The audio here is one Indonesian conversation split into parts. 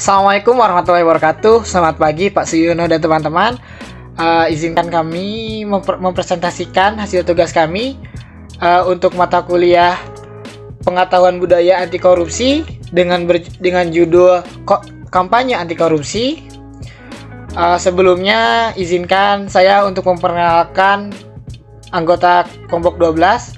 Assalamualaikum warahmatullahi wabarakatuh. Selamat pagi Pak Suyono dan teman-teman. Izinkan kami mempresentasikan hasil tugas kami untuk mata kuliah Pengetahuan Budaya Anti Korupsi dengan judul Kampanye Anti Korupsi. Sebelumnya izinkan saya untuk memperkenalkan anggota kelompok 12,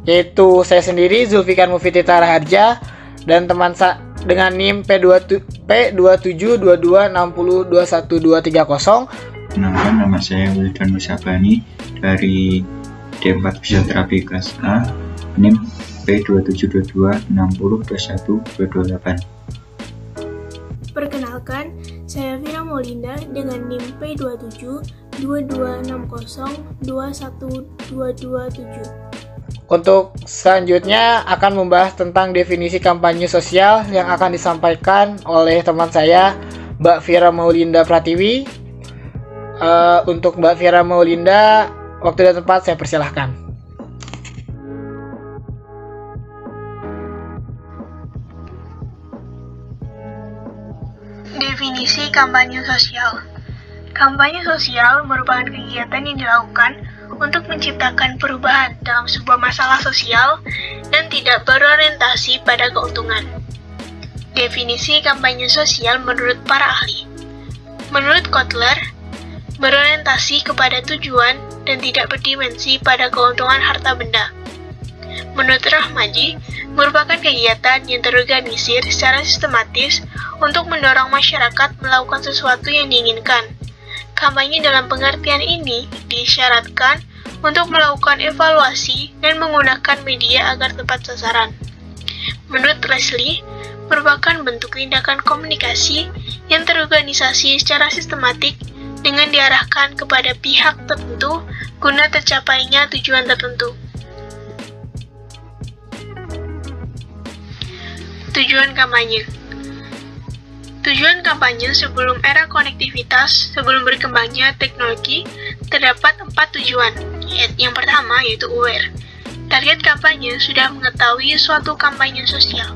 yaitu saya sendiri Zulfikar Mufitita Raharja dan teman saya dengan NIM P272260212330. Kenalkan, nama saya Wildan Musabani dari D4 Fisioterapi kelas A, NIM P2722602128. Perkenalkan, saya Vira Molinda dengan NIM P272260212227. Untuk selanjutnya akan membahas tentang definisi kampanye sosial yang akan disampaikan oleh teman saya, Mbak Vira Maulinda Pratiwi. Untuk Mbak Vira Maulinda, waktu dan tempat saya persilahkan. Definisi kampanye sosial. Kampanye sosial merupakan kegiatan yang dilakukan untuk menciptakan perubahan dalam sebuah masalah sosial dan tidak berorientasi pada keuntungan. Definisi kampanye sosial menurut para ahli. Menurut Kotler, berorientasi kepada tujuan dan tidak berdimensi pada keuntungan harta benda. Menurut Rahmaji, merupakan kegiatan yang terorganisir secara sistematis untuk mendorong masyarakat melakukan sesuatu yang diinginkan. Kampanye dalam pengertian ini disyaratkan untuk melakukan evaluasi dan menggunakan media agar tepat sasaran. Menurut Leslie, merupakan bentuk tindakan komunikasi yang terorganisasi secara sistematik dengan diarahkan kepada pihak tertentu guna tercapainya tujuan tertentu. Tujuan kampanye. Tujuan kampanye sebelum era konektivitas, sebelum berkembangnya teknologi, terdapat 4 tujuan. Yang pertama yaitu aware. Target kampanye sudah mengetahui suatu kampanye sosial.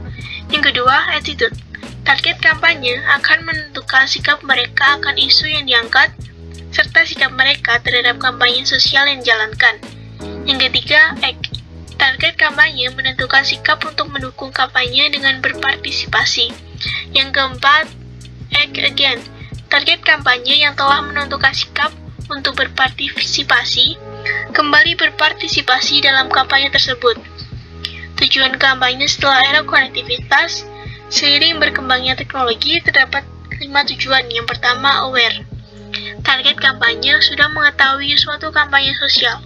Yang kedua, attitude. Target kampanye akan menentukan sikap mereka akan isu yang diangkat, serta sikap mereka terhadap kampanye sosial yang dijalankan. Yang ketiga, act. Target kampanye menentukan sikap untuk mendukung kampanye dengan berpartisipasi. Yang keempat, act again. Target kampanye yang telah menentukan sikap untuk berpartisipasi, kembali berpartisipasi dalam kampanye tersebut. Tujuan kampanye setelah era konektivitas, seiring berkembangnya teknologi, terdapat 5 tujuan. Yang pertama, aware. Target kampanye sudah mengetahui suatu kampanye sosial.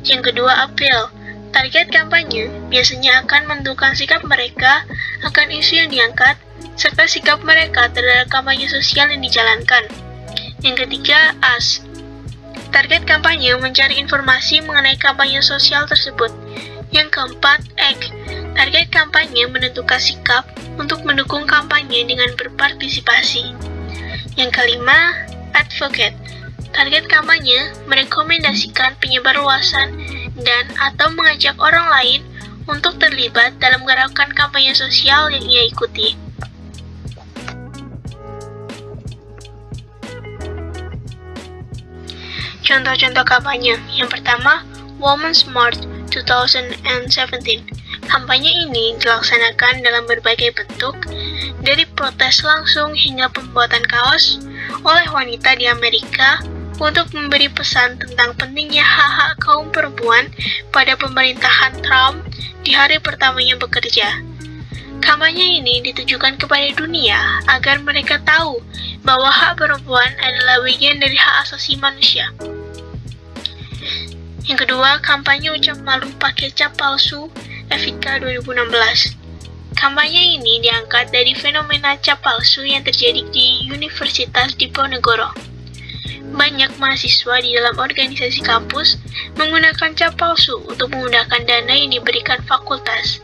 Yang kedua, appeal. Target kampanye biasanya akan menentukan sikap mereka akan isu yang diangkat, serta sikap mereka terhadap kampanye sosial yang dijalankan. Yang ketiga, ask. Target kampanye mencari informasi mengenai kampanye sosial tersebut. Yang keempat, act. Target kampanye menentukan sikap untuk mendukung kampanye dengan berpartisipasi. Yang kelima, advocate. Target kampanye merekomendasikan penyebarluasan dan atau mengajak orang lain untuk terlibat dalam gerakan kampanye sosial yang ia ikuti. Contoh-contoh kampanye. Yang pertama, Women's March 2017. Kampanye ini dilaksanakan dalam berbagai bentuk, dari protes langsung hingga pembuatan kaos oleh wanita di Amerika untuk memberi pesan tentang pentingnya hak-hak kaum perempuan pada pemerintahan Trump di hari pertamanya bekerja. Kampanye ini ditujukan kepada dunia agar mereka tahu bahwa hak perempuan adalah bagian dari hak asasi manusia. Yang kedua, kampanye ucap malu pakai cap palsu Evika 2016. Kampanye ini diangkat dari fenomena cap palsu yang terjadi di Universitas Diponegoro. Banyak mahasiswa di dalam organisasi kampus menggunakan cap palsu untuk menggunakan dana yang diberikan fakultas.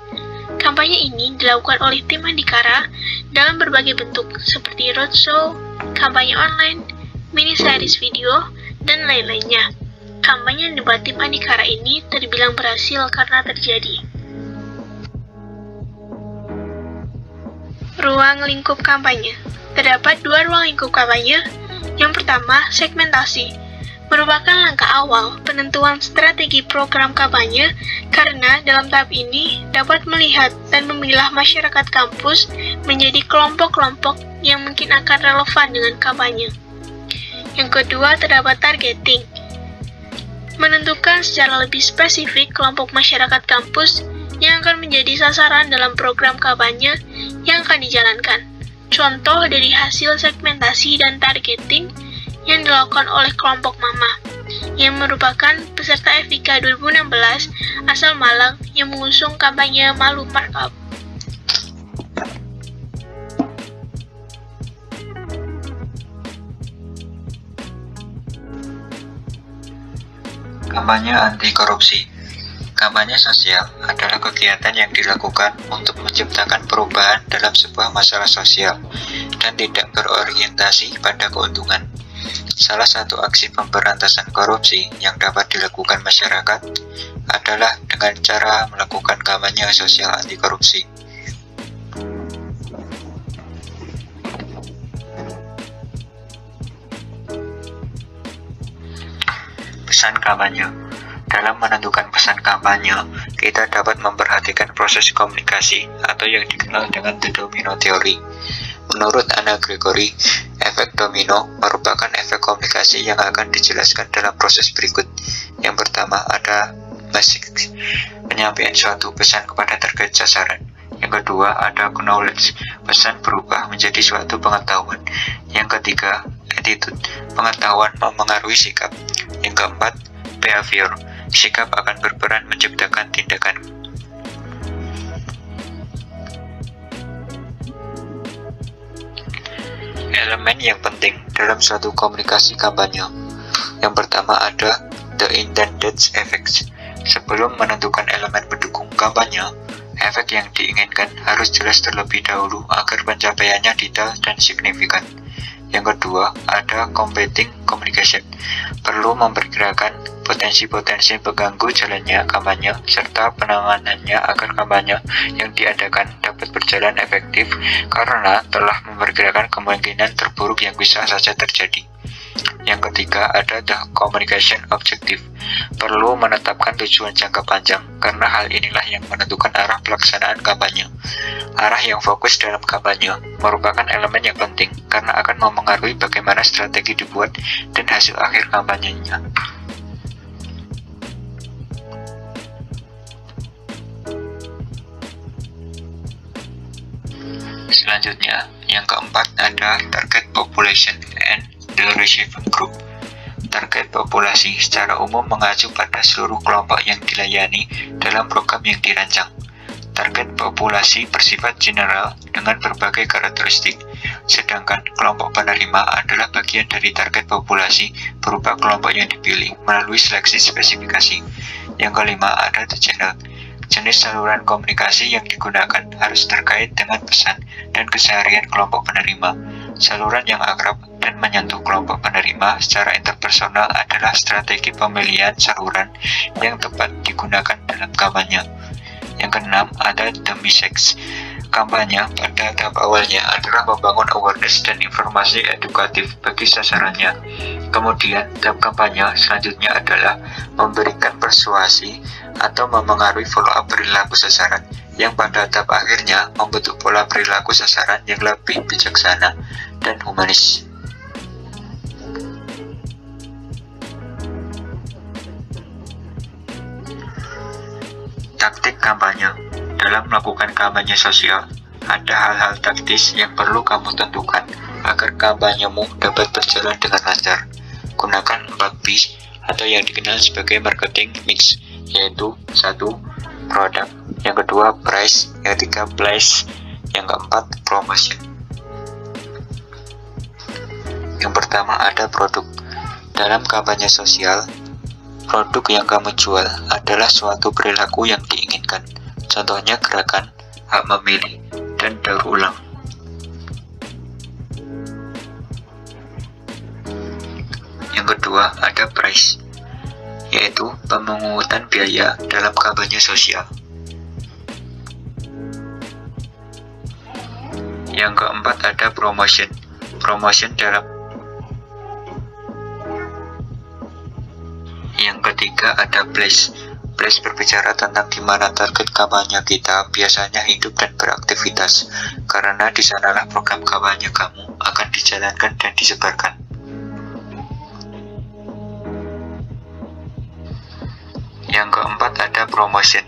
Kampanye ini dilakukan oleh tim Andikara dalam berbagai bentuk seperti roadshow, kampanye online, mini series video, dan lain-lainnya. Kampanye yang dibuat tim Andikara ini terbilang berhasil karena terjadi Ruang lingkup kampanye. Terdapat 2 ruang lingkup kampanye. Yang pertama, segmentasi. Merupakan langkah awal penentuan strategi program kampanye karena dalam tahap ini dapat melihat dan memilah masyarakat kampus menjadi kelompok-kelompok yang mungkin akan relevan dengan kampanye. Yang kedua, terdapat targeting. Menentukan secara lebih spesifik kelompok masyarakat kampus yang akan menjadi sasaran dalam program kampanye yang akan dijalankan. Contoh dari hasil segmentasi dan targeting yang dilakukan oleh kelompok Mama, yang merupakan peserta FIK 2016 asal Malang yang mengusung kampanye Malu Markup. Kampanye anti korupsi. Kampanye sosial adalah kegiatan yang dilakukan untuk menciptakan perubahan dalam sebuah masalah sosial dan tidak berorientasi pada keuntungan. Salah satu aksi pemberantasan korupsi yang dapat dilakukan masyarakat adalah dengan cara melakukan kampanye sosial anti korupsi. Pesan kampanye. Dalam menentukan pesan kampanye, kita dapat memperhatikan proses komunikasi atau yang dikenal dengan The Domino Theory. Menurut Anna Gregory, efek domino merupakan efek komunikasi yang akan dijelaskan dalam proses berikut. Yang pertama ada message, penyampaian suatu pesan kepada target sasaran. Yang kedua ada knowledge, pesan berubah menjadi suatu pengetahuan. Yang ketiga, attitude, pengetahuan memengaruhi sikap. Yang keempat, behavior, sikap akan berperan menciptakan tindakan. Elemen yang penting dalam suatu komunikasi kampanye. Yang pertama ada the intended effects. Sebelum menentukan elemen pendukung kampanye, efek yang diinginkan harus jelas terlebih dahulu agar pencapaiannya detail dan signifikan. Yang kedua, ada competing communication. Perlu memperkirakan potensi-potensi pengganggu jalannya kampanye serta penanganannya agar kampanye yang diadakan dapat berjalan efektif karena telah memperkirakan kemungkinan terburuk yang bisa saja terjadi. Yang ketiga, ada the communication objective. Perlu menetapkan tujuan jangka panjang karena hal inilah yang menentukan arah pelaksanaan kampanye. Arah yang fokus dalam kampanye merupakan elemen yang penting karena akan memengaruhi bagaimana strategi dibuat dan hasil akhir kampanyenya. Selanjutnya, yang keempat ada target population and the receiving group. Target populasi secara umum mengacu pada seluruh kelompok yang dilayani dalam program yang dirancang. Target populasi bersifat general dengan berbagai karakteristik, sedangkan kelompok penerima adalah bagian dari target populasi berupa kelompok yang dipilih melalui seleksi spesifikasi. Yang kelima ada the channel. Jenis saluran komunikasi yang digunakan harus terkait dengan pesan dan keseharian kelompok penerima. Saluran yang akrab dan menyentuh kelompok penerima secara interpersonal adalah strategi pemilihan saluran yang tepat digunakan dalam kampanye. Yang keenam ada the message. Kampanye pada tahap awalnya adalah membangun awareness dan informasi edukatif bagi sasarannya. Kemudian tahap kampanye selanjutnya adalah memberikan persuasi atau memengaruhi follow-up perilaku sasaran yang pada tahap akhirnya membentuk pola perilaku sasaran yang lebih bijaksana dan humanis. Taktik kampanye. Dalam melakukan kampanye sosial, ada hal-hal taktis yang perlu kamu tentukan agar kampanyemu dapat berjalan dengan lancar. Gunakan 4P atau yang dikenal sebagai marketing mix, yaitu 1. Produk, yang kedua price, yang ketiga place, yang keempat promotion. Yang pertama ada produk. Dalam kampanye sosial, produk yang kamu jual adalah suatu perilaku yang diinginkan. Contohnya gerakan, hak memilih, dan daur ulang. Yang kedua ada price, yaitu pemungutan biaya dalam kampanye sosial. Yang keempat ada promotion. Promotion dalam. Yang ketiga ada place. Place berbicara tentang di mana target kampanye kita biasanya hidup dan beraktivitas, karena di sanalah program kampanye kamu akan dijalankan dan disebarkan. Yang keempat ada promotion.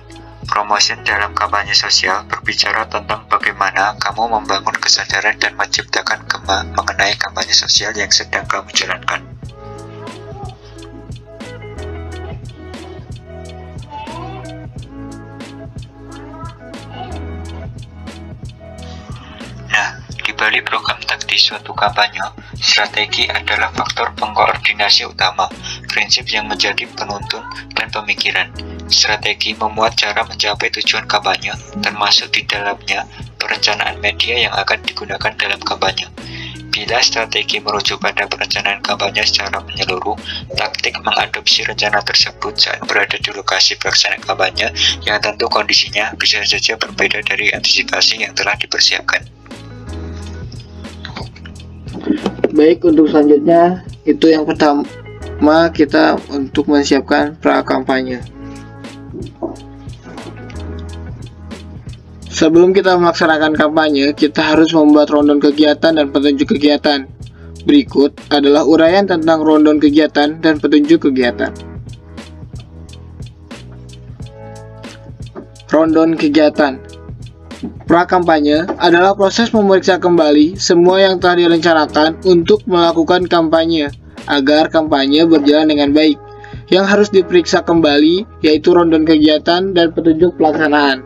Promotion dalam kampanye sosial berbicara tentang bagaimana kamu membangun kesadaran dan menciptakan mengenai kampanye sosial yang sedang kamu jalankan. Nah, di balik program taktis suatu kampanye, strategi adalah faktor pengkoordinasi utama, prinsip yang menjadi penuntun dan pemikiran. Strategi memuat cara mencapai tujuan kampanye, termasuk di dalamnya perencanaan media yang akan digunakan dalam kampanye. Bila strategi merujuk pada perencanaan kampanye secara menyeluruh, taktik mengadopsi rencana tersebut saat berada di lokasi pelaksanaan kampanye yang tentu kondisinya bisa saja berbeda dari antisipasi yang telah dipersiapkan. Baik, untuk selanjutnya itu yang pertama kita untuk menyiapkan pra-kampanye. Sebelum kita melaksanakan kampanye, kita harus membuat rundown kegiatan dan petunjuk kegiatan. Berikut adalah uraian tentang rundown kegiatan dan petunjuk kegiatan. Rundown kegiatan. Pra-kampanye adalah proses memeriksa kembali semua yang telah direncanakan untuk melakukan kampanye agar kampanye berjalan dengan baik. Yang harus diperiksa kembali yaitu rundown kegiatan dan petunjuk pelaksanaan.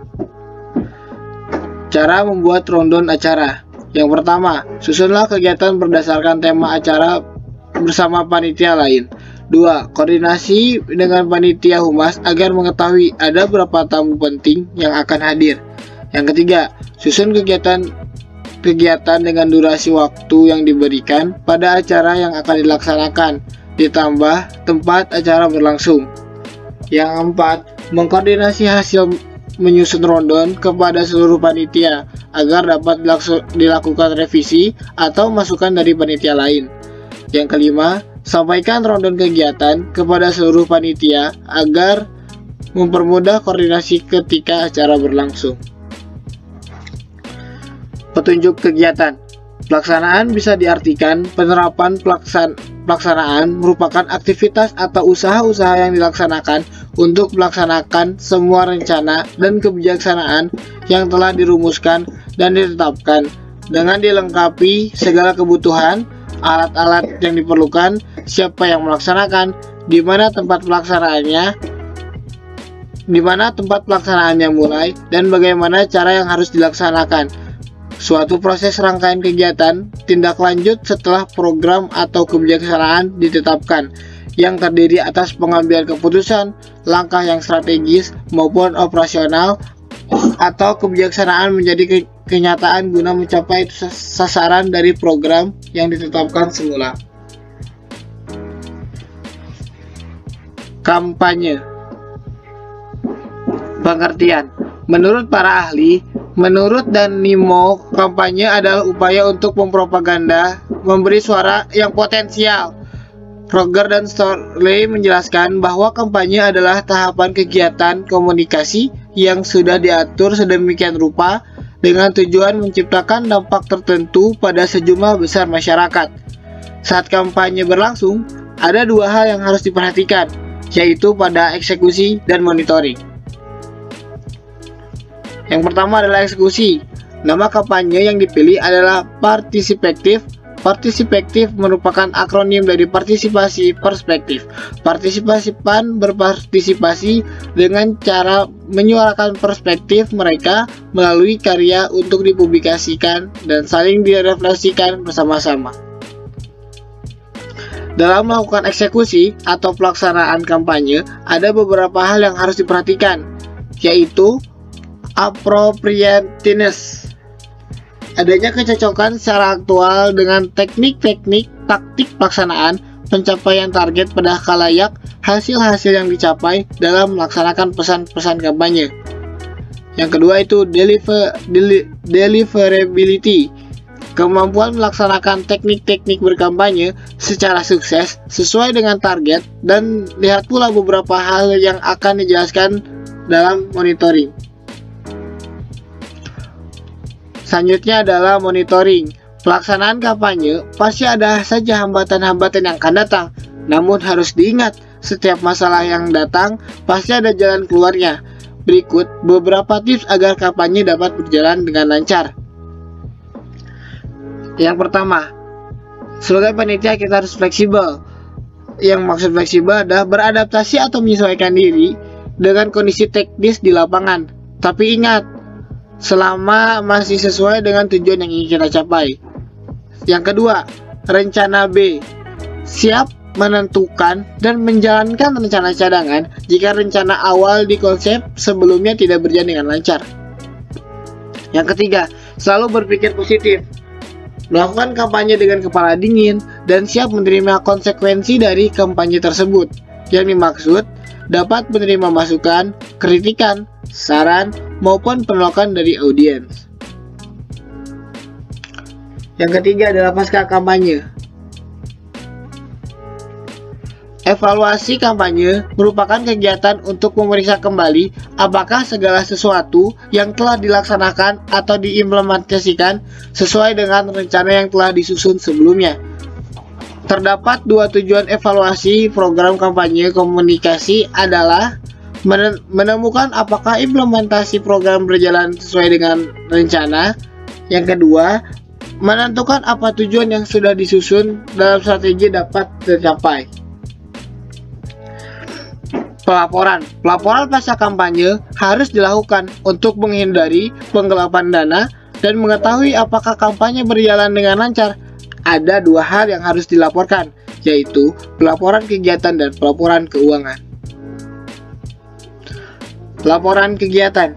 Cara membuat rundown acara. Yang pertama, susunlah kegiatan berdasarkan tema acara bersama panitia lain. 2. Koordinasi dengan panitia humas agar mengetahui ada berapa tamu penting yang akan hadir. Yang ketiga, susun kegiatan dengan durasi waktu yang diberikan pada acara yang akan dilaksanakan, ditambah tempat acara berlangsung. Yang keempat, mengkoordinasi hasil menyusun rundown kepada seluruh panitia agar dapat dilakukan revisi atau masukan dari panitia lain. Yang kelima, sampaikan rundown kegiatan kepada seluruh panitia agar mempermudah koordinasi ketika acara berlangsung. Petunjuk kegiatan. Pelaksanaan bisa diartikan penerapan pelaksanaan merupakan aktivitas atau usaha-usaha yang dilaksanakan untuk melaksanakan semua rencana dan kebijaksanaan yang telah dirumuskan dan ditetapkan dengan dilengkapi segala kebutuhan, alat-alat yang diperlukan, siapa yang melaksanakan, di mana tempat pelaksanaannya mulai, dan bagaimana cara yang harus dilaksanakan. Suatu proses rangkaian kegiatan tindak lanjut setelah program atau kebijaksanaan ditetapkan yang terdiri atas pengambilan keputusan, langkah yang strategis maupun operasional atau kebijaksanaan menjadi kenyataan guna mencapai sasaran dari program yang ditetapkan semula. Kampanye. Pengertian. Menurut para ahli, menurut Dan Nimo, kampanye adalah upaya untuk mempropaganda, memberi suara yang potensial. Roger dan Storley menjelaskan bahwa kampanye adalah tahapan kegiatan komunikasi yang sudah diatur sedemikian rupa dengan tujuan menciptakan dampak tertentu pada sejumlah besar masyarakat. Saat kampanye berlangsung, ada dua hal yang harus diperhatikan, yaitu pada eksekusi dan monitoring. Yang pertama adalah eksekusi. Nama kampanye yang dipilih adalah partisipatif. Partisipatif merupakan akronim dari partisipasi perspektif. Partisipan berpartisipasi dengan cara menyuarakan perspektif mereka melalui karya untuk dipublikasikan dan saling direfleksikan bersama-sama. Dalam melakukan eksekusi atau pelaksanaan kampanye, ada beberapa hal yang harus diperhatikan, yaitu appropriateness. Adanya kecocokan secara aktual dengan teknik-teknik taktik pelaksanaan, pencapaian target pada khalayak, hasil-hasil yang dicapai dalam melaksanakan pesan-pesan kampanye. Yang kedua itu deliverability. kemampuan melaksanakan teknik-teknik berkampanye secara sukses sesuai dengan target, dan lihat pula beberapa hal yang akan dijelaskan dalam monitoring. Selanjutnya adalah monitoring. Pelaksanaan kampanye pasti ada saja hambatan-hambatan yang akan datang, namun harus diingat, setiap masalah yang datang pasti ada jalan keluarnya. Berikut beberapa tips agar kampanye dapat berjalan dengan lancar. Yang pertama, sebagai panitia kita harus fleksibel. Yang maksud fleksibel adalah beradaptasi atau menyesuaikan diri dengan kondisi teknis di lapangan. Tapi ingat, selama masih sesuai dengan tujuan yang ingin kita capai. Yang kedua, rencana B. Siap menentukan dan menjalankan rencana cadangan jika rencana awal di konsep sebelumnya tidak berjalan dengan lancar. Yang ketiga, selalu berpikir positif. Melakukan kampanye dengan kepala dingin dan siap menerima konsekuensi dari kampanye tersebut. Yang dimaksud dapat menerima masukan, kritikan, saran, maupun penolakan dari audiens. Yang ketiga adalah pasca kampanye. Evaluasi kampanye merupakan kegiatan untuk memeriksa kembali apakah segala sesuatu yang telah dilaksanakan atau diimplementasikan sesuai dengan rencana yang telah disusun sebelumnya. Terdapat dua tujuan evaluasi program kampanye komunikasi adalah menemukan apakah implementasi program berjalan sesuai dengan rencana. Yang kedua, menentukan apa tujuan yang sudah disusun dalam strategi dapat tercapai. Pelaporan pasca kampanye harus dilakukan untuk menghindari penggelapan dana dan mengetahui apakah kampanye berjalan dengan lancar. Ada dua hal yang harus dilaporkan, yaitu pelaporan kegiatan dan pelaporan keuangan. Laporan kegiatan.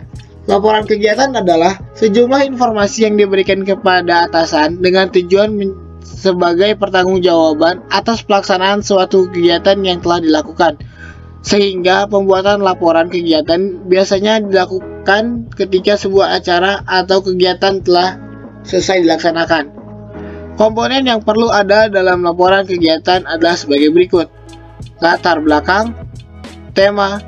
Laporan kegiatan adalah sejumlah informasi yang diberikan kepada atasan dengan tujuan sebagai pertanggungjawaban atas pelaksanaan suatu kegiatan yang telah dilakukan. Sehingga pembuatan laporan kegiatan biasanya dilakukan ketika sebuah acara atau kegiatan telah selesai dilaksanakan. Komponen yang perlu ada dalam laporan kegiatan adalah sebagai berikut: latar belakang, tema,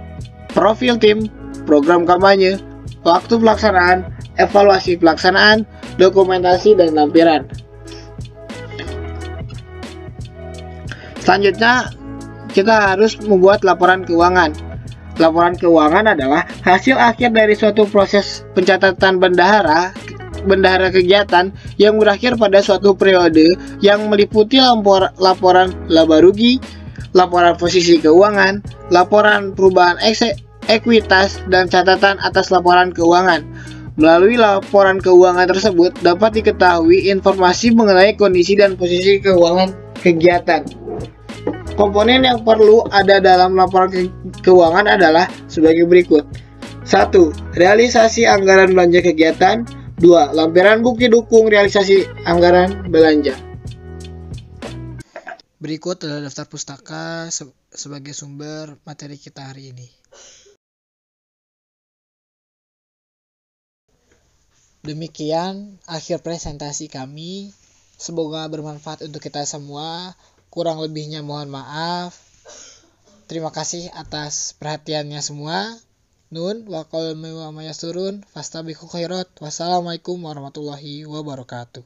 profil tim, program kampanye, waktu pelaksanaan, evaluasi pelaksanaan, dokumentasi, dan lampiran. Selanjutnya, kita harus membuat laporan keuangan. Laporan keuangan adalah hasil akhir dari suatu proses pencatatan bendahara kegiatan yang berakhir pada suatu periode yang meliputi laporan laba rugi, laporan posisi keuangan, laporan perubahan ekuitas, dan catatan atas laporan keuangan. Melalui laporan keuangan tersebut dapat diketahui informasi mengenai kondisi dan posisi keuangan kegiatan. Komponen yang perlu ada dalam laporan keuangan adalah sebagai berikut. 1. Realisasi anggaran belanja kegiatan. 2. Lampiran bukti dukung realisasi anggaran belanja. Berikut adalah daftar pustaka sebagai sumber materi kita hari ini. Demikian akhir presentasi kami. Semoga bermanfaat untuk kita semua. Kurang lebihnya mohon maaf. Terima kasih atas perhatiannya semua. Nun wa qul ma yasturun fastabiqul khairat. Wassalamualaikum warahmatullahi wabarakatuh.